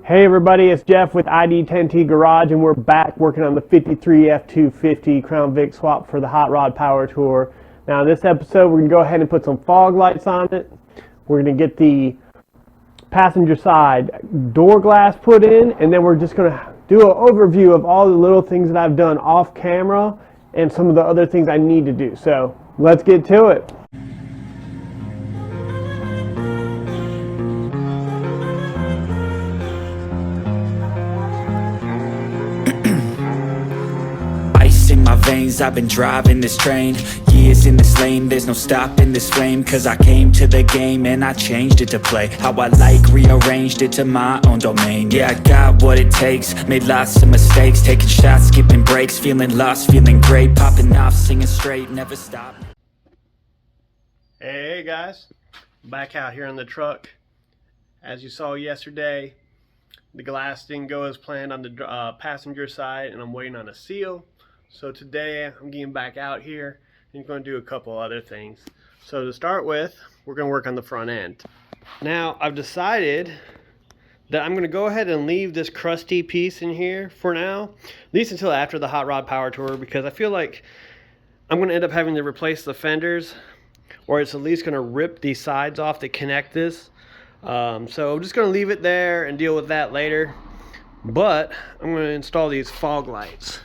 Hey everybody, it's Jeff with ID10T Garage, and we're back working on the 53 F250 Crown Vic swap for the Hot Rod Power Tour. Now in this episode, we're going to go ahead and put some fog lights on it. We're going to get the passenger side door glass put in, and then we're just going to do an overview of all the little things that I've done off camera and some of the other things I need to do. So let's get to it. In my veins, I've been driving this train. Years in this lane, there's no stopping this flame. Cause I came to the game and I changed it to play how I like, rearranged it to my own domain. Yeah, I got what it takes, made lots of mistakes, taking shots, skipping breaks, feeling lost, feeling great, popping off, singing straight, never stop. Hey guys, back out here in the truck. As you saw yesterday, the glass didn't go as planned on the passenger side, and I'm waiting on a seal. So today I'm getting back out here and going to do a couple other things. So to start with, we're going to work on the front end. Now I've decided that I'm going to go ahead and leave this crusty piece in here for now, at least until after the Hot Rod Power Tour, because I feel like I'm going to end up having to replace the fenders, or it's at least going to rip these sides off that connect this. So I'm just going to leave it there and deal with that later. But I'm going to install these fog lights.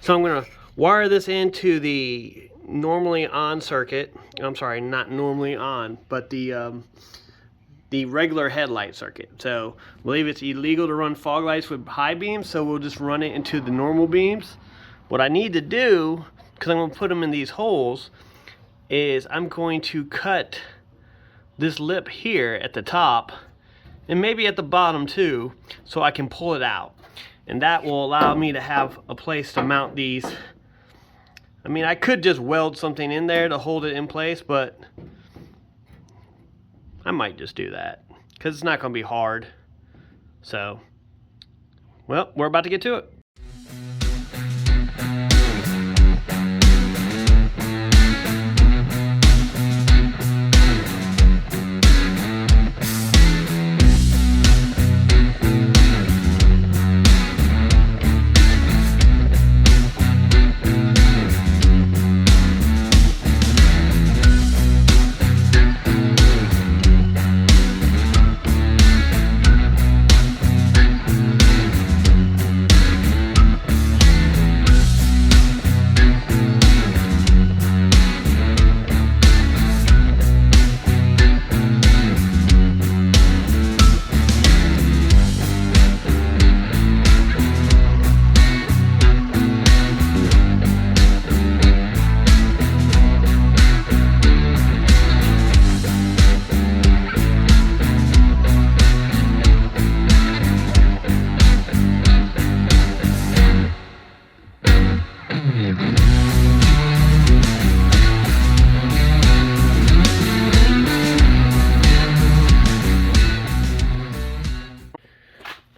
So I'm going to wire this into the normally on circuit. I'm sorry, not normally on, but the regular headlight circuit. So I believe it's illegal to run fog lights with high beams, so we'll just run it into the normal beams. What I need to do, because I'm going to put them in these holes, is I'm going to cut this lip here at the top and maybe at the bottom too, so I can pull it out. And that will allow me to have a place to mount these. I mean, I could just weld something in there to hold it in place, but I might just do that because it's not going to be hard. So, well, we're about to get to it.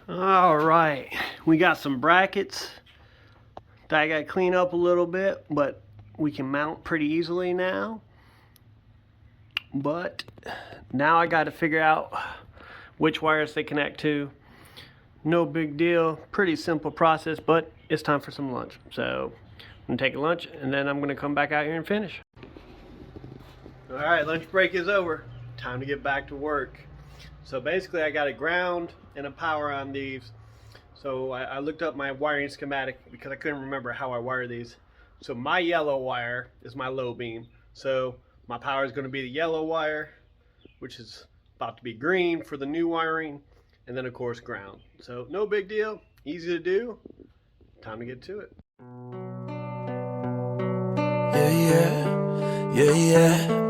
Alright, we got some brackets that I got to clean up a little bit, but we can mount pretty easily now. But now I got to figure out which wires they connect to. No big deal, pretty simple process, but it's time for some lunch. So I'm going to take a lunch and then I'm going to come back out here and finish. Alright, lunch break is over. Time to get back to work. So basically I got a ground and a power on these. So I looked up my wiring schematic because I couldn't remember how I wire these. So my yellow wire is my low beam. So my power is going to be the yellow wire, which is about to be green for the new wiring, and then of course ground. So no big deal, easy to do. Time to get to it. Yeah.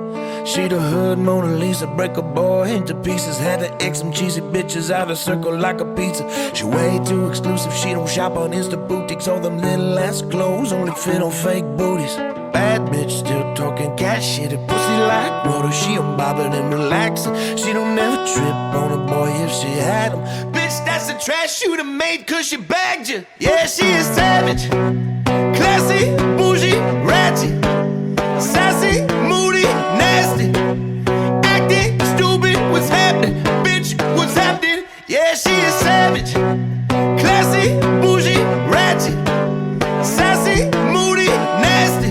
She the hood Mona Lisa, break a boy into pieces. Had to X some cheesy bitches out of circle like a pizza. She way too exclusive, she don't shop on Insta boutiques. All them little ass clothes only fit on fake booties. Bad bitch still talking cat shit, a pussy like water. She unbothered and relaxing. She don't never trip on a boy if she had him. Bitch, that's the trash you done made cause she bagged you. Yeah, she is savage, classy, bougie, ratchet, sassy, moody, nasty, acting stupid. What's happening? Bitch, what's happening? Yeah, she is savage, classy, bougie, ratchet, sassy, moody, nasty,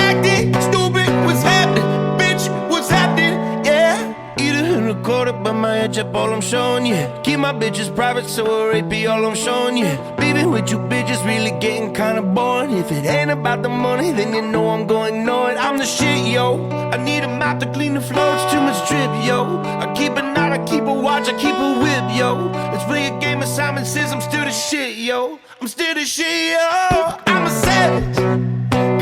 acting stupid. What's happening, bitch? What's happening? Yeah, eat it and record it, but my edge up all I'm showing you. Keep my bitches private, so a rape be all I'm showing you. Beefing with you bitches really getting kinda boring. If it ain't about the money, then you know I'm going to ignore it. I'm the shit, yo. I need a mop to clean the floor, it's too much drip, yo. I keep a knot, I keep a watch, I keep a whip, yo. Let's play a game of Simon Says. I'm still the shit, yo. I'm still the shit, yo. I'm a savage,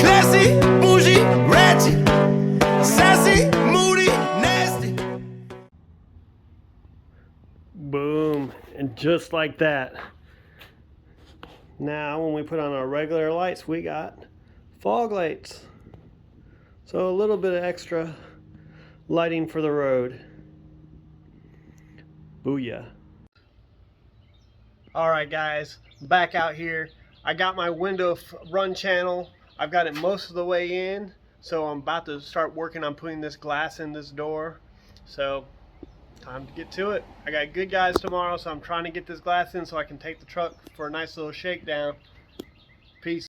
classy, bougie, ratchet, sassy, moody, nasty. Boom, and just like that. Now when we put on our regular lights, we got fog lights. So a little bit of extra lighting for the road. Booyah. Alright guys, back out here. I got my window run channel. I've got it most of the way in. So I'm about to start working on putting this glass in this door. So time to get to it. I got good guys tomorrow, so I'm trying to get this glass in so I can take the truck for a nice little shakedown. Peace.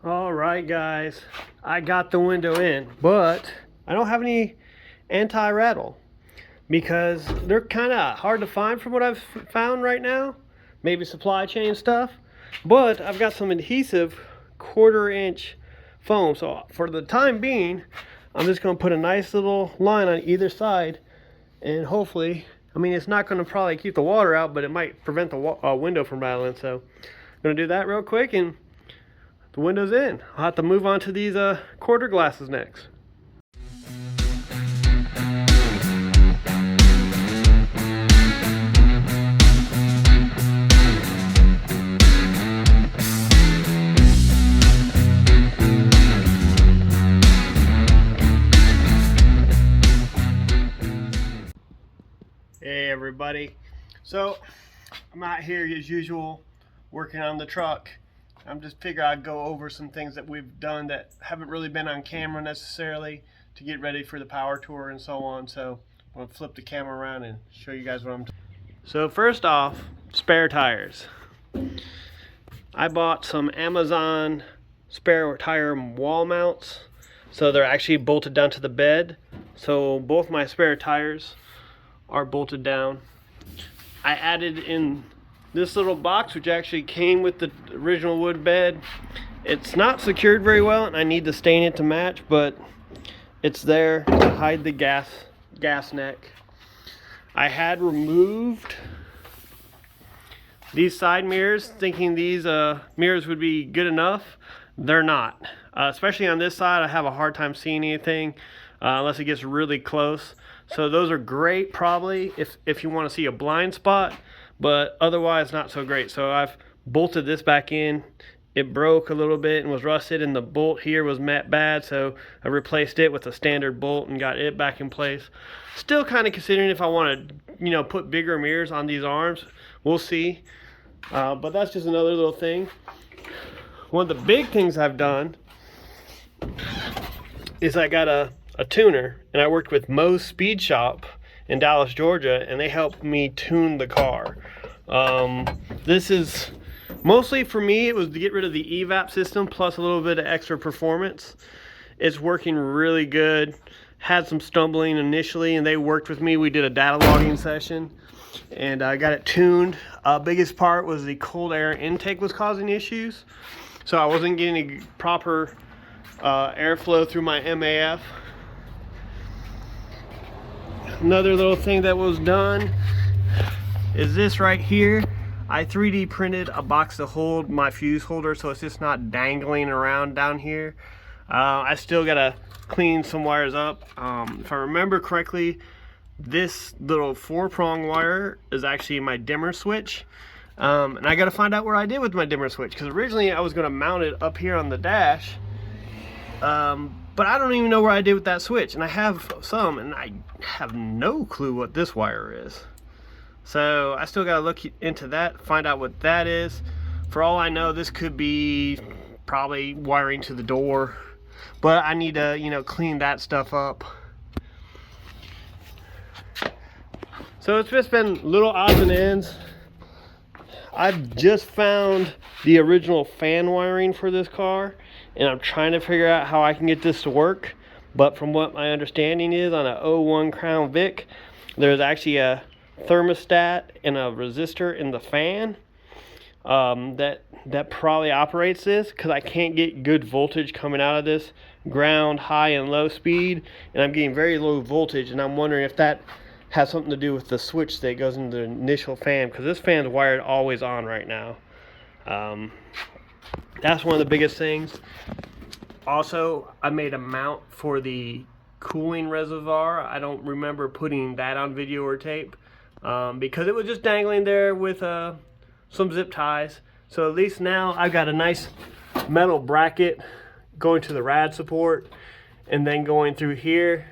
Alright guys, I got the window in, but I don't have any anti-rattle because they're kind of hard to find from what I've found right now. Maybe supply chain stuff, but I've got some adhesive 1/4 inch foam. So for the time being, I'm just going to put a nice little line on either side, and hopefully, I mean, it's not going to probably keep the water out, but it might prevent the window from rattling. So I'm going to do that real quick, and the window's in. I'll have to move on to these quarter glasses next. Hey everybody. So I'm out here as usual working on the truck. I'm just figuring I'd go over some things that we've done that haven't really been on camera necessarily to get ready for the power tour and so on. So I'm going to flip the camera around and show you guys what I'm doing. So first off, spare tires. I bought some Amazon spare tire wall mounts. So they're actually bolted down to the bed. So both my spare tires are bolted down. I added in this little box, which actually came with the original wood bed. It's not secured very well, and I need to stain it to match, but it's there to hide the gas neck. I had removed these side mirrors, thinking these mirrors would be good enough. They're not. Especially on this side, I have a hard time seeing anything unless it gets really close. So those are great probably if you want to see a blind spot, but otherwise not so great. So I've bolted this back in. It broke a little bit and was rusted, and the bolt here was bad, so I replaced it with a standard bolt and got it back in place. Still kind of considering if I want to, put bigger mirrors on these arms. We'll see. But that's just another little thing. One of the big things I've done is I got a tuner, and I worked with Moe's Speed Shop in Dallas, Georgia, and they helped me tune the car. This is mostly for me, it was to get rid of the evap system plus a little bit of extra performance. It's working really good. Had some stumbling initially, and they worked with me. We did a data logging session, and I got it tuned. Biggest part was the cold air intake was causing issues, so I wasn't getting proper airflow through my MAF. Another little thing that was done is this right here. I 3D printed a box to hold my fuse holder, so it's just not dangling around down here. I still gotta clean some wires up. If I remember correctly, this little 4-prong wire is actually my dimmer switch. And I gotta find out where I did with my dimmer switch, because originally I was gonna mount it up here on the dash. But I don't even know where I did with that switch, and I have some, and I have no clue what this wire is. So I still gotta look into that, find out what that is. For all I know, this could be probably wiring to the door, but I need to, you know, clean that stuff up. So it's just been little odds and ends. I've just found the original fan wiring for this car, and I'm trying to figure out how I can get this to work. But from what my understanding is, on a 01 Crown Vic, there's actually a thermostat and a resistor in the fan that probably operates this, because I can't get good voltage coming out of this ground, high and low speed, and I'm getting very low voltage, and I'm wondering if that has something to do with the switch that goes into the initial fan, because this fan's wired always on right now. That's one of the biggest things. Also, I made a mount for the cooling reservoir. I don't remember putting that on video or tape, because it was just dangling there with some zip ties. So at least now I've got a nice metal bracket going to the rad support and then going through here.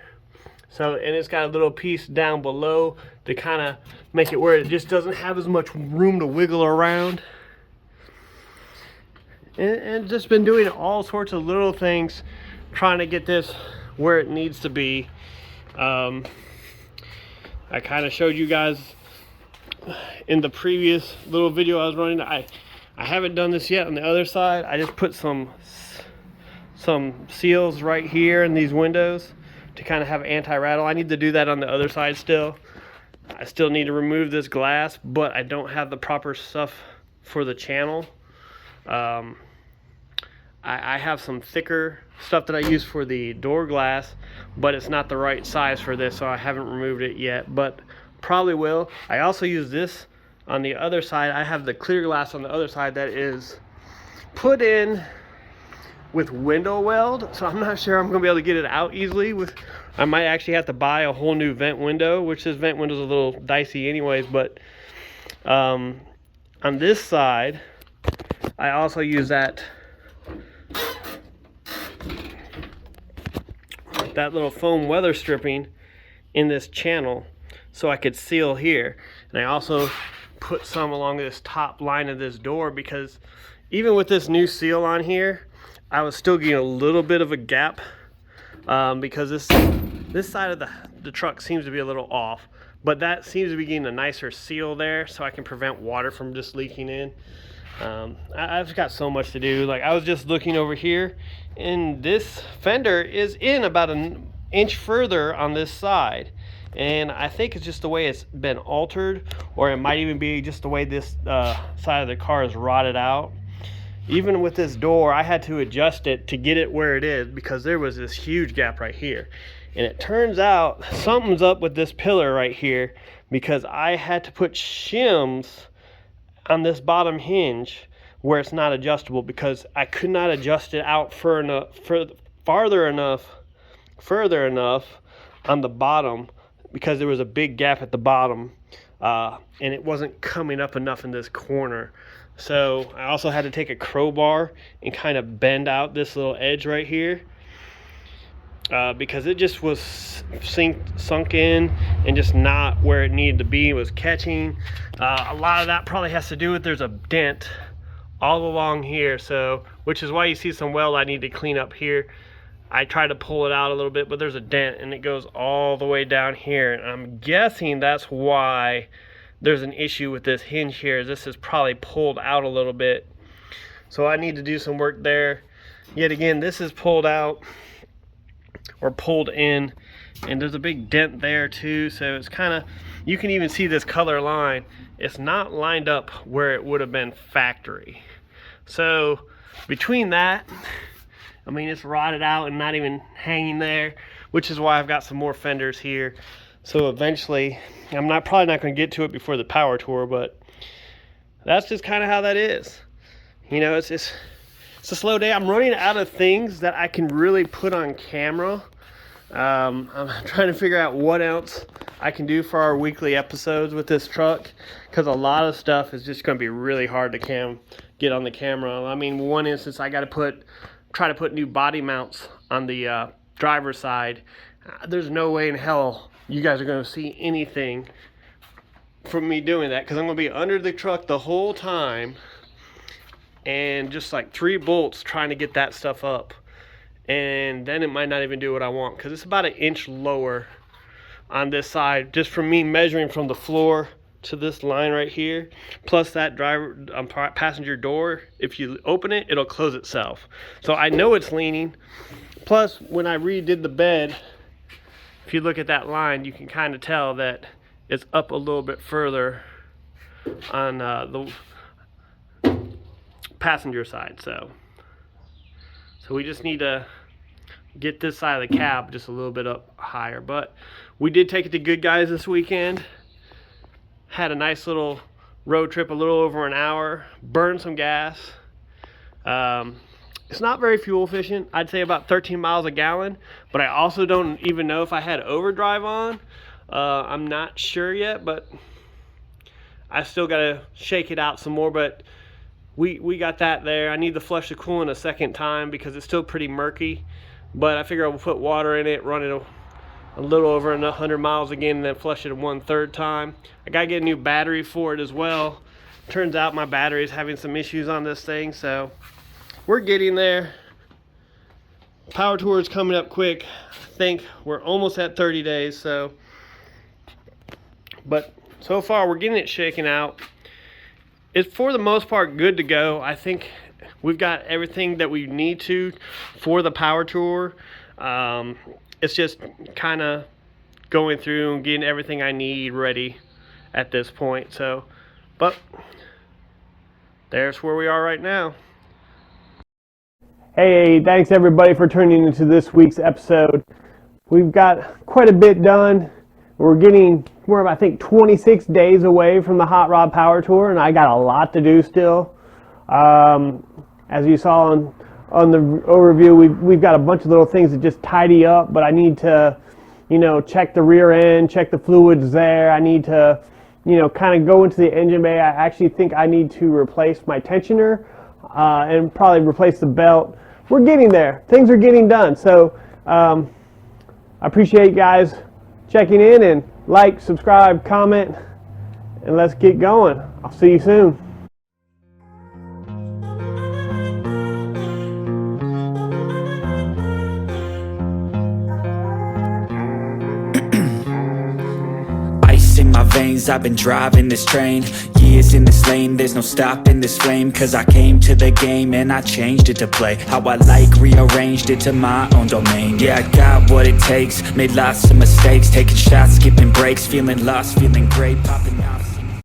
So, and it's got a little piece down below to kind of make it where it just doesn't have as much room to wiggle around. And just been doing all sorts of little things trying to get this where it needs to be. I kind of showed you guys in the previous little video I was running. I haven't done this yet on the other side. I just put some seals right here in these windows to kind of have anti-rattle. I need to do that on the other side still. I still need to remove this glass, but I don't have the proper stuff for the channel. I have some thicker stuff that I use for the door glass, but it's not the right size for this, so I haven't removed it yet, but probably will. I also use this on the other side. I have the clear glass on the other side that is put in with window weld, so I'm not sure I'm gonna be able to get it out easily. I might actually have to buy a whole new vent window, which this vent window is a little dicey anyways. But on this side, I also use that little foam weather stripping in this channel so I could seal here. And I also put some along this top line of this door, because even with this new seal on here, I was still getting a little bit of a gap, because this side of the truck seems to be a little off, but that seems to be getting a nicer seal there, so I can prevent water from just leaking in. I've got so much to do. Like, I was just looking over here, and this fender is in about an inch further on this side, and I think it's just the way it's been altered, or it might even be just the way this side of the car is rotted out. Even with this door, I had to adjust it to get it where it is, because there was this huge gap right here. And it turns out something's up with this pillar right here, because I had to put shims on this bottom hinge where it's not adjustable, because I could not adjust it out further enough on the bottom, because there was a big gap at the bottom, and it wasn't coming up enough in this corner. So I also had to take a crowbar and kind of bend out this little edge right here, because it just was sunk in and just not where it needed to be. It was catching. A lot of that probably has to do with, there's a dent all along here, so which is why you see some weld I need to clean up here. I tried to pull it out a little bit, but there's a dent and it goes all the way down here, and I'm guessing that's why there's an issue with this hinge here. This is probably pulled out a little bit, so I need to do some work there. Yet again, this is pulled out or pulled in, and there's a big dent there too, so it's kind of, you can even see this color line. It's not lined up where it would have been factory. So between that, I mean, it's rotted out and not even hanging there, which is why I've got some more fenders here. So eventually, I'm probably not going to get to it before the power tour, but that's just kind of how that is. You know, it's a slow day. I'm running out of things that I can really put on camera. I'm trying to figure out what else I can do for our weekly episodes with this truck, because a lot of stuff is just going to be really hard to get on the camera. I mean, one instance, I got to try to put new body mounts on the driver's side. There's no way in hell you guys are going to see anything from me doing that, because I'm going to be under the truck the whole time and just like 3 bolts trying to get that stuff up. And then it might not even do what I want, because it's about 1 inch lower on this side, just from me measuring from the floor to this line right here, plus that passenger door. If you open it, it'll close itself, so I know it's leaning. Plus, when I redid the bed, if you look at that line, you can kind of tell that it's up a little bit further on the passenger side. So we just need to get this side of the cab just a little bit up higher. But we did take it to Good Guys this weekend. Had a nice little road trip, a little over an hour. Burned some gas. It's not very fuel efficient. I'd say about 13 miles a gallon. But I also don't even know if I had overdrive on. I'm not sure yet, but I still got to shake it out some more. But we got that there. I need to flush the coolant a second time because it's still pretty murky. But I figure I'll put water in it, run it a little over 100 miles again, and then flush it 1/3 time. I gotta get a new battery for it as well. Turns out my battery is having some issues on this thing, so we're getting there. Power tour is coming up quick. I think we're almost at 30 days, but so far we're getting it shaken out. It's for the most part good to go. I think we've got everything that we need to for the power tour. It's just kind of going through and getting everything I need ready at this point. So, but there's where we are right now. Hey, thanks everybody for tuning into this week's episode. We've got quite a bit done. We're I think 26 days away from the Hot Rod Power Tour, and I got a lot to do still. As you saw on the overview, we've got a bunch of little things to just tidy up, but I need to, check the rear end, check the fluids there. I need to, kind of go into the engine bay. I actually think I need to replace my tensioner and probably replace the belt. We're getting there. Things are getting done. So I appreciate you guys checking in, and like, subscribe, comment, and let's get going. I'll see you soon. Ice in my veins, I've been driving this train. Years in this lane, there's no stopping this flame. Cause I came to the game and I changed it to play how I like, rearranged it to my own domain. Yeah, I got what it takes, made lots of mistakes, taking shots, skipping breaks, feeling lost, feeling great, popping out.